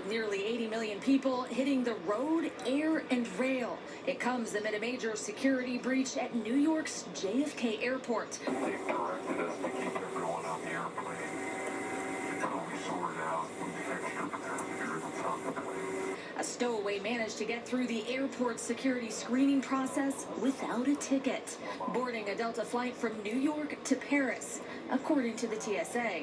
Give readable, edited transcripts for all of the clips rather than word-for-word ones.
Nearly 80 million people hitting the road, air, and rail. It comes amid a major security breach at New York's JFK Airport. They've directed us to keep everyone on the airplane until we sort out the extra passengers on the plane. A stowaway managed to get through the airport security screening process without a ticket, boarding a Delta flight from New York to Paris, according to the TSA.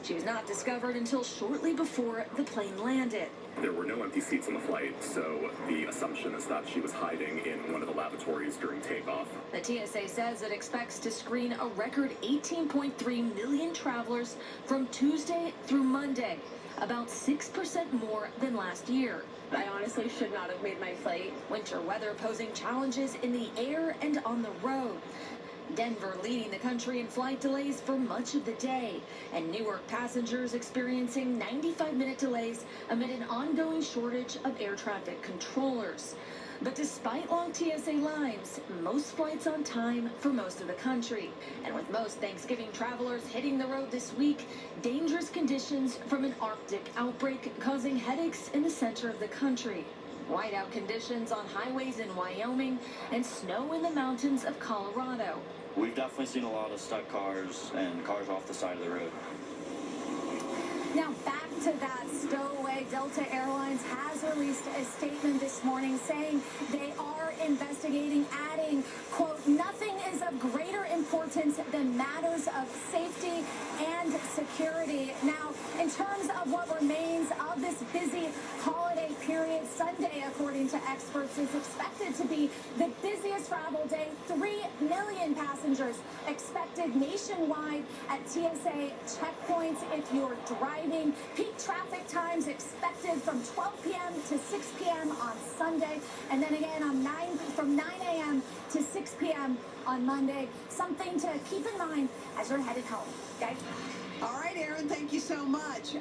She was not discovered until shortly before the plane landed. There were no empty seats on the flight, so the assumption is that she was hiding in one of the lavatories during takeoff. The TSA says it expects to screen a record 18.3 million travelers from Tuesday through Monday, about 6% more than last year. I honestly should not have made my flight. Winter weather posing challenges in the air and on the road. Denver leading the country in flight delays for much of the day, and Newark passengers experiencing 95-minute delays amid an ongoing shortage of air traffic controllers. But despite long TSA lines, most flights on time for most of the country. And with most Thanksgiving travelers hitting the road this week, dangerous conditions from an Arctic outbreak causing headaches in the center of the country. Whiteout conditions on highways in Wyoming and snow in the mountains of Colorado. We've definitely seen a lot of stuck cars and cars off the side of the road. Now back to that stowaway, Delta Airlines has released a statement this morning saying they are investigating, adding, quote, nothing is of greater importance than matters of safety and security. Now, in terms of what remains of this busy holiday period, Sunday, according to experts, is expected to be the busiest travel day. 3 million passengers expected nationwide at TSA checkpoints if you're driving. Peak traffic times expected from 12 p.m. to 6 p.m. on Sunday, and then again on from 9 a.m. to 6 p.m. on Monday. Something to keep in mind as you're headed home. Guys? All right, Aaron, thank you so much.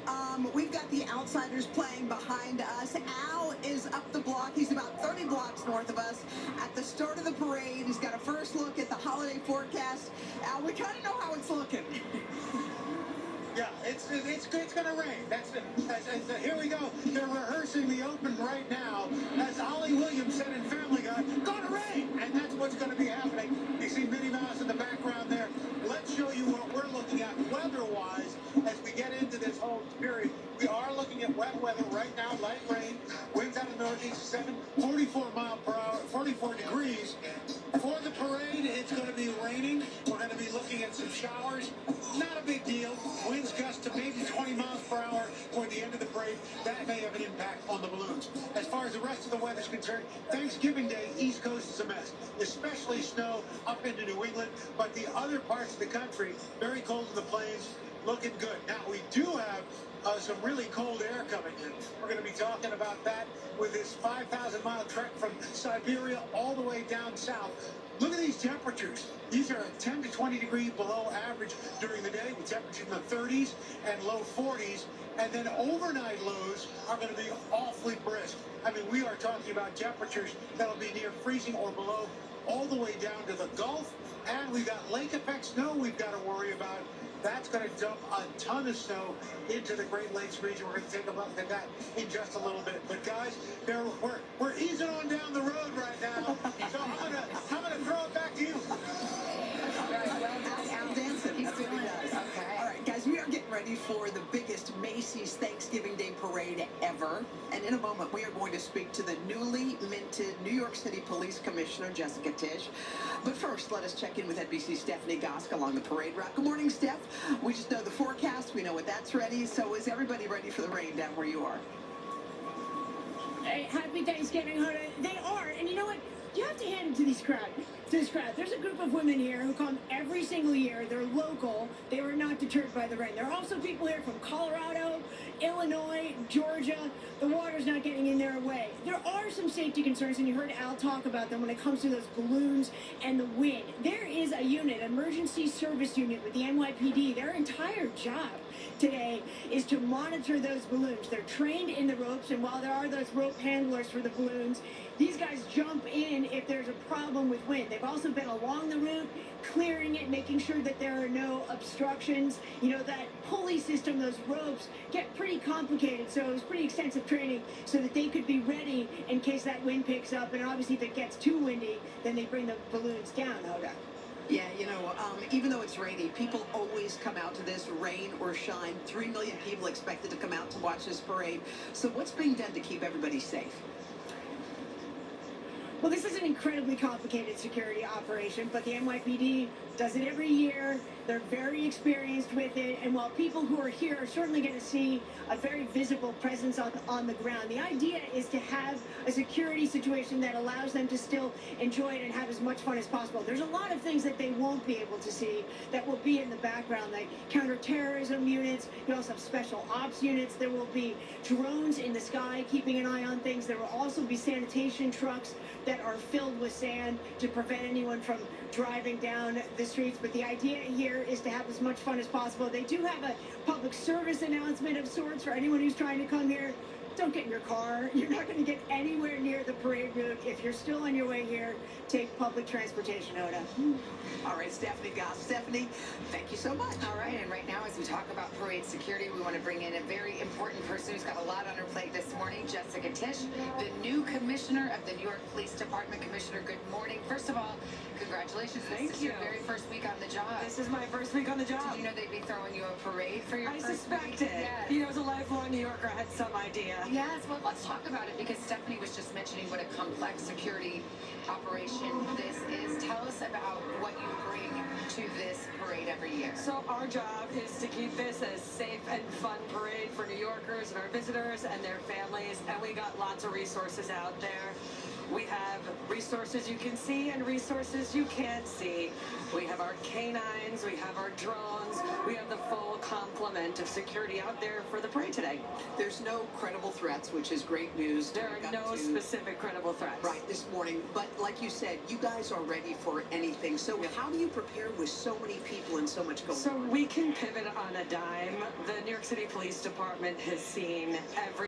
We've got the Outsiders playing behind us. Al is up the block. He's about 30 blocks north of us. At the start of the parade, he's got a first look at the holiday forecast. Al, we kind of know how it's looking. Yeah, it's going to rain. Here we go. They're rehearsing the open right now. As Ollie Williams said in Family Guy, gonna rain! And that's what's going to be happening. You see Minnie Mouse in the background there. Let's show you what we're looking at weather-wise as we get into this whole period. We are looking at wet weather right now, light rain. Winds out of northeast, 44 mile per hour, 44 degrees. For the parade, it's going to be raining. We're going to be looking at some showers. Not a big deal. Winds gust to maybe 20 miles per hour toward the end of the parade. That may have an impact on the balloons. As far as the rest of the weather is concerned, Thanksgiving Day, East Coast is a mess, especially snow up into New England. But the other parts of the country, very cold in the plains, looking good. Now, we do have some really cold air coming in. We're going to be talking about that with this 5,000-mile trek from Siberia all the way down south. Look at these temperatures. These are 10 to 20 degrees below average during the day, with temperatures in the 30s and low 40s. And then overnight lows are going to be awfully brisk. I mean, we are talking about temperatures that'll be near freezing or below all the way down to the Gulf. And we've got lake effect snow we've got to worry about. That's going to dump a ton of snow into the Great Lakes region. We're going to take a look at that in just a little bit. But guys, we're easing on down the road right now. So I'm gonna throw it back to you. Al dancing. He's doing that. Okay. All right, guys, we are getting ready for the biggest Macy's Thanksgiving Day parade ever. And in a moment, we are going to speak to the newly minted New York City Police Commissioner, Jessica Tisch. But first, let us check in with NBC's Stephanie Gosk along the parade route. Good morning, Steph. We just know the forecast. We know what that's ready. So is everybody ready for the rain down where you are? Hey, happy Thanksgiving, honey. They are. And you know what? You have to hand it to this crowd. There's a group of women here who come every single year. They're local. They were not deterred by the rain. There are also people here from Colorado, Illinois, Georgia. The water's cars not getting in their way. There are some safety concerns, and you heard Al talk about them when it comes to those balloons and the wind. There is a unit, emergency service unit with the NYPD. Their entire job today is to monitor those balloons. They're trained in the ropes, and while there are those rope handlers for the balloons, these guys jump in if there's a problem with wind. They've also been along the route, clearing it, making sure that there are no obstructions. You know, that pulley system, those ropes, get pretty complicated, so it was pretty extensive training so that they could be ready in case that wind picks up, and obviously if it gets too windy, then they bring the balloons down, Hoda. Yeah, even though it's rainy, people always come out to this, rain or shine. 3 million people expected to come out to watch this parade. So what's being done to keep everybody safe? Well, this is an incredibly complicated security operation, but the NYPD does it every year. They're very experienced with it, and while people who are here are certainly going to see a very visible presence on the ground, the idea is to have a security situation that allows them to still enjoy it and have as much fun as possible. There's a lot of things that they won't be able to see that will be in the background, like counterterrorism units. You also have special ops units. There will be drones in the sky keeping an eye on things. There will also be sanitation trucks that are filled with sand to prevent anyone from driving down the streets. But the idea here is to have as much fun as possible. They do have a public service announcement of sorts for anyone who's trying to come here. Don't get in your car. You're not going to get anywhere near the parade route. If you're still on your way here, take public transportation, Hoda. All right, Stephanie Goss. Stephanie, thank you so much. All right, and right now as we talk about parade security, we want to bring in a very important person who's got a lot on her plate this morning, Jessica Tisch, the new commissioner of the New York Police Department. Commissioner, good morning. First of all, congratulations. Thank This is you. your very first week on the job. This is my first week on the job. Did you know they'd be throwing you a parade for your I first suspected. week? Yes. You know, as a lifelong New Yorker, I had some idea. Yes, well, let's talk about it because Stephanie was just mentioning what a complex security operation this is. Tell us about what you bring to this parade every year. So our job is to keep this a safe and fun parade for New Yorkers and our visitors and their families, and we got lots of resources out there. We have resources you can see and resources you can't see. We have our canines, we have our drones, we have the full complement of security out there for the parade today. There's no credible threats, which is great news. There are no specific credible threats. Right, this morning. But like you said, you guys are ready for anything. So how do you prepare with so many people and so much going on? So we can pivot on a dime. The New York City Police Department has seen every